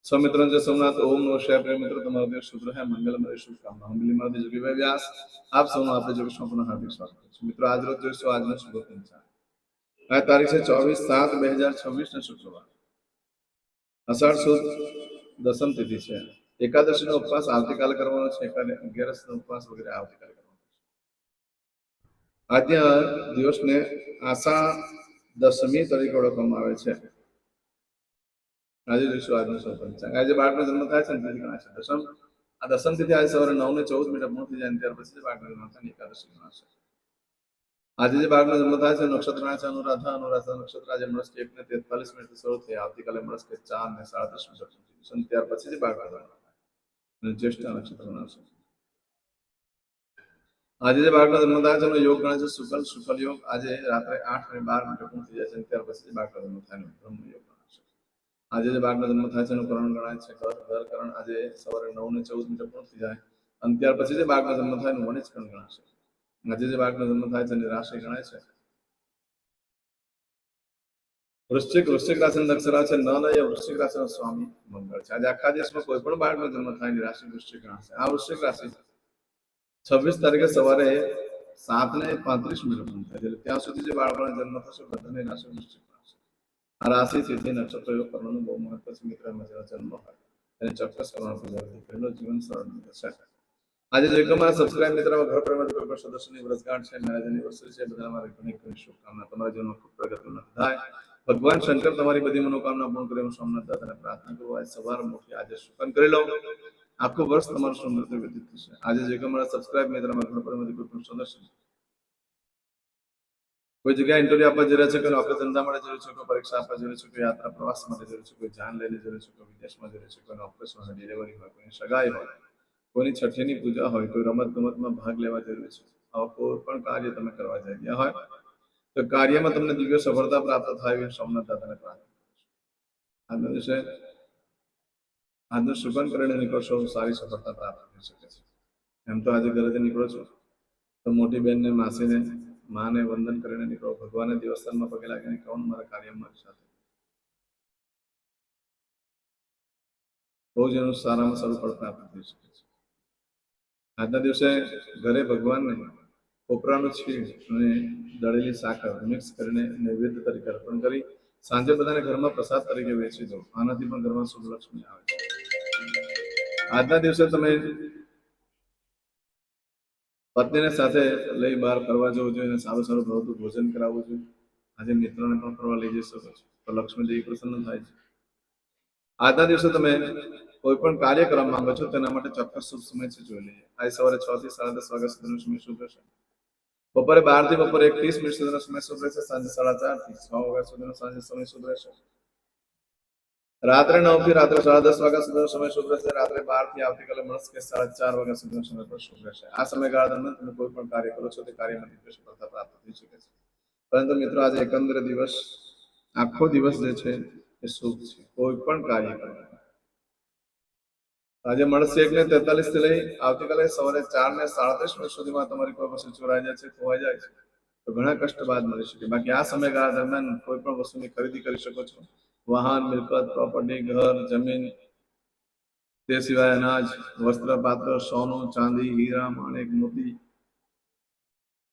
सौमित्र सोमनाथ ओम नमः शिवाय। प्रिय मित्रों, तुम्हारा दिन शुभ है, मंगलमय शुभकामना। हम मिली जोगी व्यास आप सौનું આપણે જોગીશું પુનઃ હાર્દિક સ્વાગત છે મિત્રો। આજ રોજ જોઈશું આજનો શુભ પંચાંગ। આ તારીખ છે 24/7/2026 ને શુક્રવાર, અષાઢ સુદ દસમ તિથિ છે। એકાદશીનો ઉપવાસ આવતીકાલે કરવાનો છે, 11નો ઉપવાસ વગેરે આવતીકાલે કરવાનો છે। આજના દિવસને આશા દશમી તરીકે ઓળખવામાં આવે છે। આજે જોઈશું આજનો શુભ પંચાંગ। આજે બાળકનો જન્મ થાય છે તિથિ ગણાશે દસમ। આ દસમ તિથિ આજે સવારે 9:14 પૂર્ણ થઈ જાય ત્યાર પછી બાળકનો જન્મ થાય એકાદશી ગણાશે। આજે જે બાળકનો જન્મ થાય છે નક્ષત્ર છે અનુરાધા। અનુરાધા નક્ષત્ર આજે મળસ્કે 1:43 શરૂ થઈ, આવતીકાલે મળસ્કે 4:37 ત્યાર પછી જે બાળકનો જન્મ થાય અને જ્યેષ્ઠ નક્ષત્ર ગણાશે। આજે જે બાળકનો જન્મ થાય છે એનો યોગ ગણાય છે શુકલ શુકલ યોગ। આજે રાત્રે 8:12 પૂર્ણ થઈ જાય છે ત્યાર પછી બાળકનો જન્મ થાય બ્રહ્મ યોગ ગણાશે। આજે જે બાળકનો જન્મ થાય છે એનું કરણ ગણાય છે ઘર કરણ। આજે સવારે 9:14 પૂર્ણ થઈ જાય અને ત્યાર પછી જે બાળકનો જન્મ થાય એનું વણિજ કરણ ગણાશે। આજે જે બાળકનો જન્મ થાય છે એની રાશિ ગણાય છે વૃશ્ચિક। વૃશ્ચિક રાશિની અક્ષરા છે ન લય। વૃશ્ચિક રાશિનો સ્વામી મંગળ છે। આજે આખા દેશમાં કોઈ પણ બાળકનો જન્મ થાય એની રાશિ વૃશ્ચિક ગણાશે। આ વૃશ્ચિક રાશિ 26 તારીખે સવારે 7:35 પૂર્ણ થાય છે, ત્યાં સુધી જે બાળકોનો જન્મ થશે બધાની રાશિ વૃશ્ચિક ગણાશે। આ રાશિ તિથિ નક્ષત્ર યોગ કરવાનું બહુ મહત્વ છે મિત્ર। એમાં જેનો જન્મ હોય એને ચોક્કસ કરવાનો પ્રયાસ પહેલો જીવન સરળ થશે। આજે જો તમારા સબસ્ક્રાઇબ મિત્રમાં ઘર પરિવારમાં કોઈ પણ સદસ્યની વર્ષગાંઠ છે, મેરેજ એનિવર્સરી છે, બધા મારી ઘણી ઘણી શુભકામના। તમારા જીવનમાં ખૂબ પ્રગતિ થાય, ભગવાન શંકર તમારી બધી મનોકામના પૂર્ણ કરે હું સોમનાથ દાદાને પ્રાર્થના કરું। આજે સવાર મોટી આજે શુકન કરી લો, આખું વર્ષ તમારું સુંદર વ્યતીત થશે। આજે જે તમારા સબસ્ક્રાઇબ મિત્રમાં ઘર પરિવારમાંથી કોઈ પણ સદસ્ય કોઈ જગ્યાએ ઇન્ટરવ્યુ આપવા જઈ રહ્યા છે, કોઈ નોકરી ધંધા માટે જઈ છે, કોઈ પરીક્ષા આપવા જઈ છે, કોઈ યાત્રા પ્રવાસ માટે જઈ છે, કોઈ જાન લઈને જઈ છે, કોઈ વિદેશમાં જઈ છે, કોઈ ઓપરેશન હોય, ડિલિવરી હોય, કોઈની સગાઈ હોય, કોઈની છઠ્ઠીની પૂજા હોય, કોઈ રમત ગમતમાં ભાગ લેવા જઈ છે, આવા કોઈ પણ કાર્ય તમે કરવા જઈ રહ્યા હોય તો કાર્યમાં તમને દિવ્ય સફળતા પ્રાપ્ત થાય એવી સોમનાથ દાદાને પ્રાર્થના આજના દિવસે આજનું શુકન કરીને નીકળશો સારી સફળતા પ્રાપ્ત થઈ શકે છે। એમ તો આજે ઘરેથી નીકળો છો તો મોટી બહેનને માસીને માને વંદન કરીને નીકળો, ભગવાનને દેવસ્થાનમાં પગે લાગીને કહો મારા કાર્યમાં સાથે બહુ જ એનું સારામાં સારું ફળ પ્રાપ્ત થઈ શકે છે। આજના દિવસે ઘરે ભગવાનને કોપરાનું છીણ અને દળેલી સાકર મિક્સ કરીને નૈવેદ્ય તરીકે અર્પણ કરી સાંજે બધાને ઘરમાં પ્રસાદ તરીકે વેચી દો। આનાથી પણ ઘરમાં શુભ લક્ષ્મી આવે છે। આજના દિવસે તમે પત્નીને સાથે લઈ બહાર ફરવા જવું જોઈએ, સારું સારું ભાવતું ભોજન કરાવવું જોઈએ। આજે મિત્રોને પણ ફરવા લઈ જઈ શકો છો તો લક્ષ્મીદેવી પ્રસન્ન થાય છે। આજના દિવસે તમે કોઈ પણ કાર્ય કરવા માંગો છો તેના માટે ચોક્કસ શુભ સમય છે જોઈ લઈએ। આજે સવારે 6 થી 10:30 વાગ્યા સુધીનો સમય શુભ રહેશે। બપોરે 12 થી બપોરે 1:30 સુધીનો સમય શુભ રહેશે। સાંજે 4:30 થી 6 વાગ્યા સુધીનો સાંજે સમય શુભ રહેશે। રાત્રે 9 થી રાત્રે 10:30 વાગ્યા સુધીનો સમય શુભ રહેશે। રાત્રે 12 થી આવતીકાલે મળસ્કે 4:30 વાગ્યા સુધીનો સમય પણ શુભ રહેશે। આ સમયગાળા દરમિયાન તમે કોઈ પણ કાર્ય કરો છો તે કાર્યમાં દિવ્ય સફળતા પ્રાપ્ત થઈ શકે છે। પરંતુ મિત્રો આજે એકંદર દિવસ આખો દિવસ જે છે એ શુભ છે કોઈ પણ કાર્ય કરવાનું। આજે મળશે 1:43 થી લઈ આવતીકાલે સવારે 4:37 સુધીમાં તમારી કોઈ વસ્તુ ચોરાઈ જાય છે, ખોવાઈ જાય છે તો ઘણા કષ્ટ બાદ મળી શકે। બાકી આ સમયગાળા દરમિયાન કોઈ પણ વસ્તુની ખરીદી કરી શકો છો। વાહન, મિલકત, પ્રોપર્ટી, ઘર, જમીન, તે સિવાય અનાજ, વસ્ત્ર, પાત્ર, સોનું, ચાંદી, હીરા, માણેક, મોતી,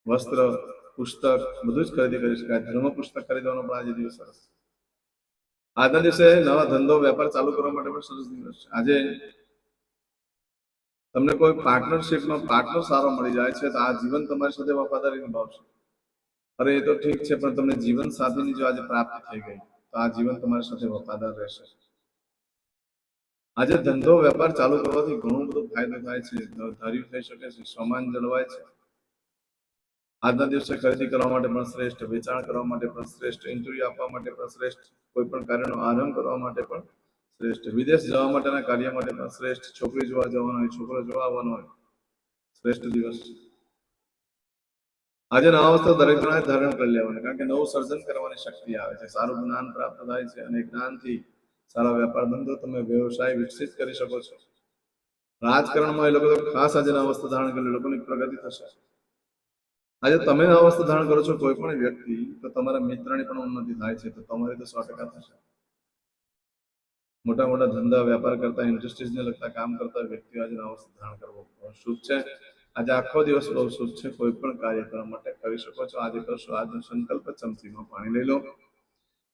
વસ્ત્ર, પુસ્તક બધું જ ખરીદી કરી શકાય। ધર્મ પુસ્તક ખરીદવાનો પણ આજે દિવસ સરસ। આજના દિવસે નવા ધંધો વેપાર ચાલુ કરવા માટે પણ સરસ દિવસ છે। આજે તમને કોઈ પાર્ટનરશિપમાં પાર્ટનર સારો મળી જાય છે તો આ જીવન તમારી સાથે વફાદારી નિભાવશે। અરે એ તો ઠીક છે પણ તમને જીવન સાથીની જો આજે પ્રાપ્તિ થઈ ગઈ તો આ જીવન તમારી સાથે વફાદાર રહેશે। આજે ધંધો વેપાર ચાલુ કરવાથી ઘણો બધો ફાયદો થાય છે, ધાર્યું થઈ શકે છે, સમાન જળવાય છે। આજના દિવસે ખરીદી કરવા માટે પણ શ્રેષ્ઠ, વેચાણ કરવા માટે પણ શ્રેષ્ઠ, ઇન્ટરવ્યુ આપવા માટે પણ શ્રેષ્ઠ, કોઈ પણ કાર્યનો આરંભ કરવા માટે પણ શ્રેષ્ઠ, વિદેશ જવા માટેના કાર્ય માટે પણ શ્રેષ્ઠ, છોકરી જોવા જવાનો હોય, છોકરો જોવા આવવાનો હોય શ્રેષ્ઠ દિવસ છે। આજે નવા વસ્તુ દરેક જણાએ ધારણ કરી લેવાના કારણ કે નવું સર્જન કરવાની શક્તિ આવે છે, સારું જ્ઞાન પ્રાપ્ત થાય છે અને જ્ઞાનથી સારા વેપાર ધંધો તમે વ્યવસાય વિકસિત કરી શકો છો। રાજકારણમાં એ લોકો ખાસ આજે નવા વસ્તુ ધારણ કરી લોકોની પ્રગતિ થશે। આજે તમે નવા વસ્તુ ધારણ કરો છો કોઈ પણ વ્યક્તિ તો તમારા મિત્રની પણ ઉન્નતિ થાય છે તો તમારી તો 100% થશે। મોટા મોટા ધંધા વ્યાપાર કરતા ઇન્ડસ્ટ્રીઝને લગતા કામ કરતા વ્યક્તિઓ આજે નવો ધારણ કરવો શુભ છે. આજે આખો દિવસ બહુ શુભ છે. કોઈ પણ કાર્ય કરવા માટે કરી શકો છો. આજે કરશો આજનો સંકલ્પ. ચમચીમાં પાણી લઈ લો.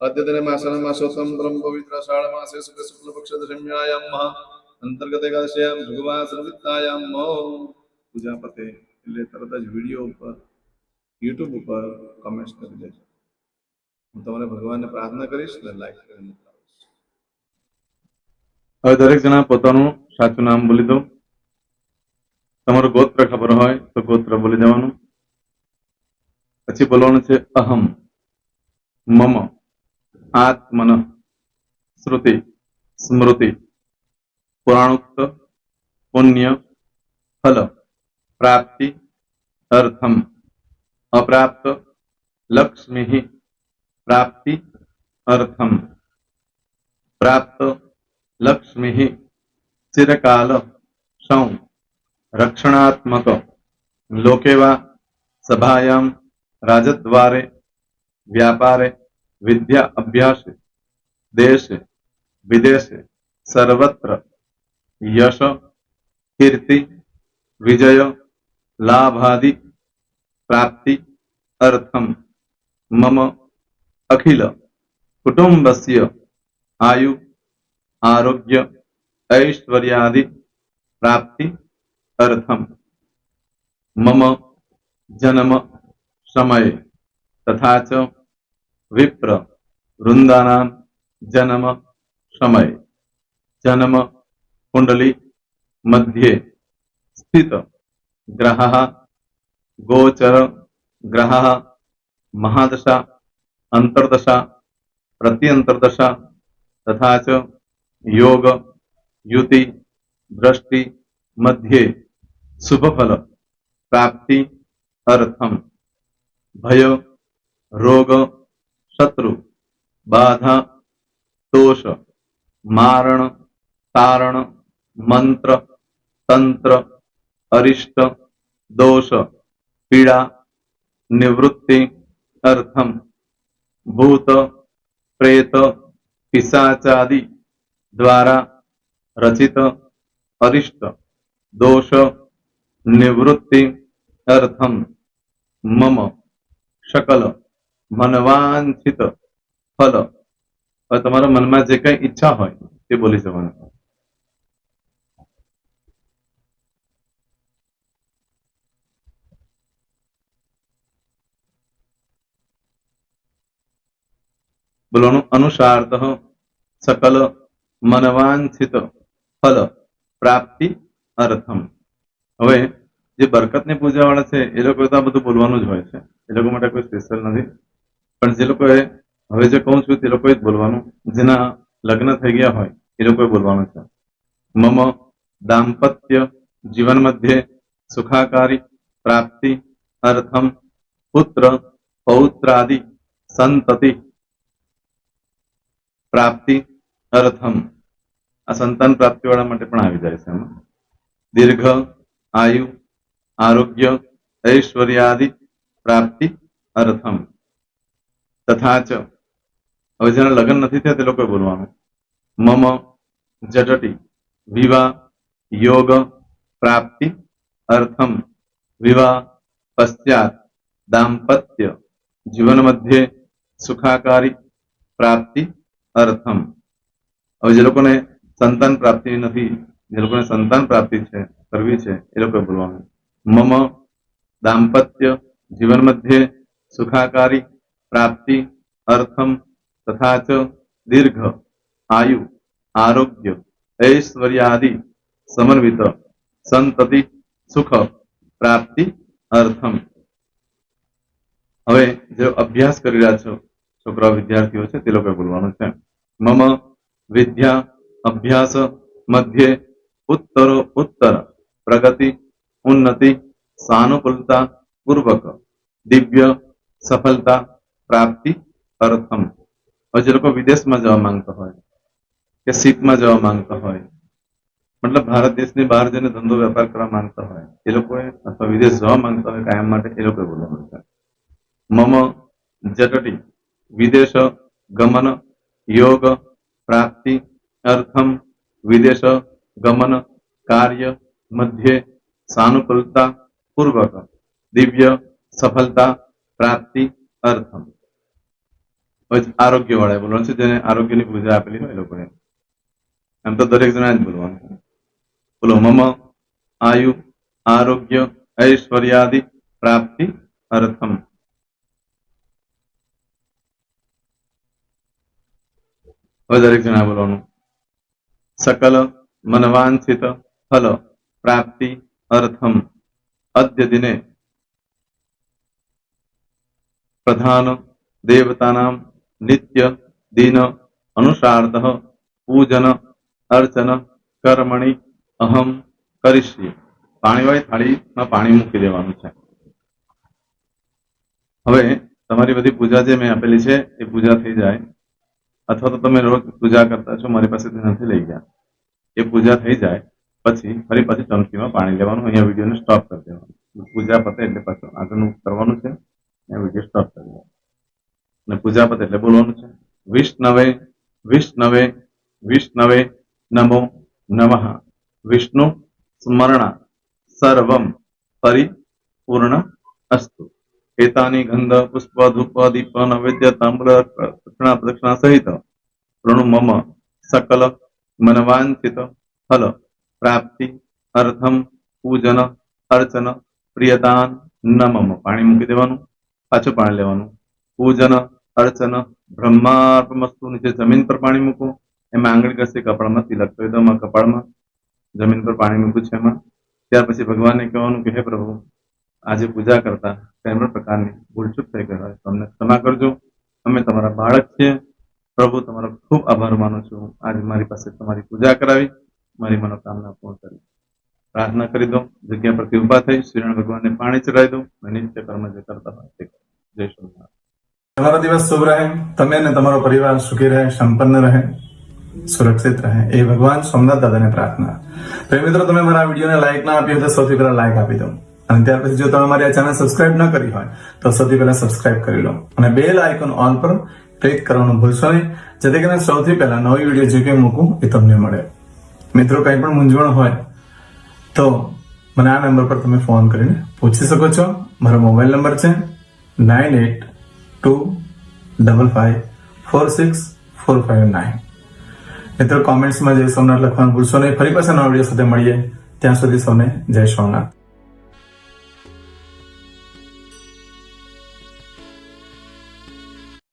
અદ્યતને માસના માસોત્તમ બ્રહ્મ પવિત્ર આષાઢ માસે શુક્લ પક્ષ દશમ્યાયામ અંતર્ગત એકાદશ્યામ ભગવાન સંવિત્તાયામ પૂજા પતે એટલે તરત જ વિડીયો ઉપર યુટ્યુબ ઉપર કમેન્ટ કરી દેજો. હું તમને ભગવાનને પ્રાર્થના કરીશ ને લાઈક કરીને મોકલાવીશ. હવે દરેક જણા પોતાનું સાચું નામ બોલી દો. તમારું ગોત્ર ખબર હોય તો ગોત્ર બોલી દેવાનું. પછી બોલવાનું છે અહમ, મમ, આત્મન, શ્રુતિ, સ્મૃતિ, પુરાણોક્ત, પુણ્ય, ફલ, પ્રાપ્તિ, અર્થમ, અપ્રાપ્ત, લક્ષ્મી, પ્રાપ્તિ, અર્થમ, પ્રાપ્ત, લક્ષ્મી, ચિરકાલ, સૌ, રક્ષણાત્મક, લોકેવા, સભાયામ, રાજદ્વારે, વ્યાપારે, વિદ્યા અભ્યાસે, દેશે વિદેશે, સર્વત્ર, યશ, કીર્તિ, વિજય, લાભાદિ, પ્રાપ્તિ, અર્થમ, મમ, અખિલ કુટુંબસ્ય, આયુ, આરોગ્ય, ऐश्वर्यादि, प्राप्ति, अर्थम, मम, जन्म, समय, तथा च विप्र, वृंदानां, जन्म, समय, जन्म, कुंडली, मध्ये, स्थित, ग्रहः, गोचर, ग्रहः, महादशा, अंतर्दशा, प्रत्यंतर्दशा, तथा च योग, युति, दृष्टि, मध्ये, शुभ फल, प्राप्ति, अर्थम, भय, रोग, शत्रु, बाधा, दोष, मारण, तारण, मंत्र, तंत्र, अरिष्ट, दोष, पीड़ा, निवृत्ति, अर्थम, भूत, प्रेत, पिशाचादि द्वारा रचित अरिष्ट, दोष, निवृत्ति, अर्थम, मम, सकल मनवांछित फल. હવે તમારા મનમાં જે કઈ ઈચ્છા હોય તે બોલી જવાનું. બોલવાનું અનુસાર્થ સકલ મનવાંછિત ફલ પ્રાપ્તિ અર્થમ. હવે જે બરકતની પૂજા વાળા છે એ લોકો તો આ બધું બોલવાનું જ હોય છે. એ લોકો માટે કોઈ સ્પેશિયલ નથી. પણ જે લોકોએ હવે જે કહું છું તે લોકોએ જ બોલવાનું. જેના લગ્ન થઈ ગયા હોય એ લોકોએ બોલવાનું છે. મમ દાંપત્ય જીવન મધ્યે સુખાકારી પ્રાપ્તિ અર્થમ પુત્ર પૌત્રાદિ સંતતિ પ્રાપ્તિ અર્થમ. આ સંતાન પ્રાપ્તિ વાળા માટે પણ આવી જાય છે. એમાં દીર્ઘ આયુ આરોગ્ય ઐશ્વર્યાદિ પ્રાપ્તિ અર્થમ. તથા ચ હવે જેના લગ્ન નથી થયા તે લોકોએ બોલવાનું. મમ જટટી વિવાહ યોગ પ્રાપ્તિ અર્થમ વિવાહ પશ્ચાત દાંપત્ય જીવન મધ્યે સુખાકારી પ્રાપ્તિ અર્થમ. હવે જે લોકોને સંતાન પ્રાપ્તિ નથી, જે લોકોને સંતાન પ્રાપ્તિ છે કરવી છે એ લોકોએ બોલવાનું. મમ દાંપત્ય જીવન મધ્યે સુખાકારી પ્રાપ્તિ અર્થમ તથા ચ દીર્ઘ આયુ આરોગ્ય ऐश्वर्यादि समन्वित संतति सुख प्राप्ति अर्थम. હવે જે અભ્યાસ કરી રહ્યા છો છોકરા વિદ્યાર્થીઓ છે તે લોકોએ બોલવાનું છે. મમ વિદ્યા અભ્યાસ મધ્યે ઉત્તરો ઉત્તર પ્રગતિ ઉન્નતિ સાનુકૂલતા પૂર્વક દિવ્ય સફળતા પ્રાપ્તિ અર્થમ. હવે જે લોકો વિદેશમાં જવા માંગતા હોય કે શીપમાં જવા માંગતા હોય, મતલબ ભારત દેશની બહાર જઈને ધંધો વેપાર કરવા માંગતા હોય એ લોકોએ, અથવા વિદેશ જવા માંગતા હોય કાયમ માટે, એ લોકોએ બોલવાનું છે. મમ જટટી વિદેશ ગમન યોગ પ્રાપ્તિ अर्थम विदेश गमन कार्य मध्य सानुकूलता पूर्वक दिव्य सफलता प्राप्ति अर्थम आरोग्य वाળા બોલવાનું છે જેને આરોગ્યની પૂજા આપેલી હોય એ લોકોને એમ તો દરેક જણા જ બોલવાનું છે બોલો મમ આયુ આરોગ્ય ऐश्वर्यादि प्राप्ति अर्थम દરેક જણા બોલવાનું सकल मनवांछित फल प्राप्ति अर्थम अद्य दिने प्रधान देवतानां नित्य दिन अनुसारतः पूजन अर्चन कर्मणि अहम करिष्ये પાણીવાળી થાળીમાં પાણી મૂકી દેવાનું છે હવે તમારી બધી પૂજા જે મેં આપેલી છે એ પૂજા થઈ જાય અથવા તો તમે રોજ પૂજા કરતા છો મારી પાસેથી નથી લઈ ગયા એ પૂજા થઈ જાય પછી ફરી પાછી ચમચીમાં પાણી લેવાનું અહીંયા વિડીયોને સ્ટોપ કરી દેવાનું પૂજા પતે એટલે પાછું આગળનું કરવાનું છે અહીંયા વિડીયો સ્ટોપ કરી દેવાનું અને પૂજા પતે એટલે બોલવાનું છે વિષ્ણવે વિષ્ણવે વિષ્ણવે નમો નમઃ વિષ્ણુ સ્મરણા सर्वं परिपूर्ण अस्तु एतानि गंध पुष्प धूप दीप नैवेद्य ताम्र दक्षिणा प्रदक्षिणा सहित प्रणु मम सकल मनवांछित फल प्राप्ति अर्थम पूजन अर्चन प्रियदान न मम पाणी मूकी देवानुं पाछुं पाणी लेवानुं पूजन अर्चन ब्रह्मार्पणमस्तु नीचे जमीन पर पाणी मूको एमां आंगળી ઘસી કપાળમાં તિલક કરી દો કપાળમાં જમીન પર પાણી મૂક્યું છે એમાં ત્યાર પછી ભગવાનને કહેવાનું કે હે પ્રભુ આજે પૂજા કરતા કઈ પણ પ્રકારની ભૂલચૂક થઈ ગઈ હોય તો અમને ક્ષમા કરજો અમે તમારા બાળક છીએ પ્રભુ તમારો ખૂબ આભાર માનું છું આજે મારી પાસે તમારી પૂજા કરાવી મારી મનોકામના પૂર્ણ કરી પ્રાર્થના કરી દો જગ્યા પરથી ઉભા થઈ શ્રીનારાયણ ભગવાનને પાણી ચડાવી દો અને નિત્ય કર્મ જે કરતા હોય તે કરો જય સ્વામિનારાયણ તમારો દિવસ શુભ રહે તમે અને તમારો પરિવાર સુખી રહે સંપન્ન રહે સુરક્ષિત રહે એ ભગવાન સોમનાથ દાદાને પ્રાર્થના તો મિત્રો તમે મારા વિડીયોને લાઈક ના આપી હોય તો સૌથી પહેલા લાઈક આપી દો અને ત્યાર પછી જો તમે મારી આ ચેનલ સબસ્ક્રાઇબ ન કરી હોય તો સૌથી પહેલા સબસ્ક્રાઇબ કરી લો અને બેલ આઇકોન ઓલ પર ક્લિક કરવાનું ભૂલશો નહીં જેથી કરીને સૌથી પહેલા નવી વિડીયો જે કંઈ મૂકું એ તમને મળે મિત્રો કંઈ પણ મૂંઝવણ હોય તો મને આ નંબર પર તમે ફોન કરીને પૂછી શકો છો મારો મોબાઈલ નંબર છે 9825546459 મિત્રો કોમેન્ટ્સમાં જય સોમનાથ લખવાનું ભૂલશો નહીં ફરી પાછા નવા વિડીયો સાથે મળીએ ત્યાં સુધી સૌને જય સોમનાથ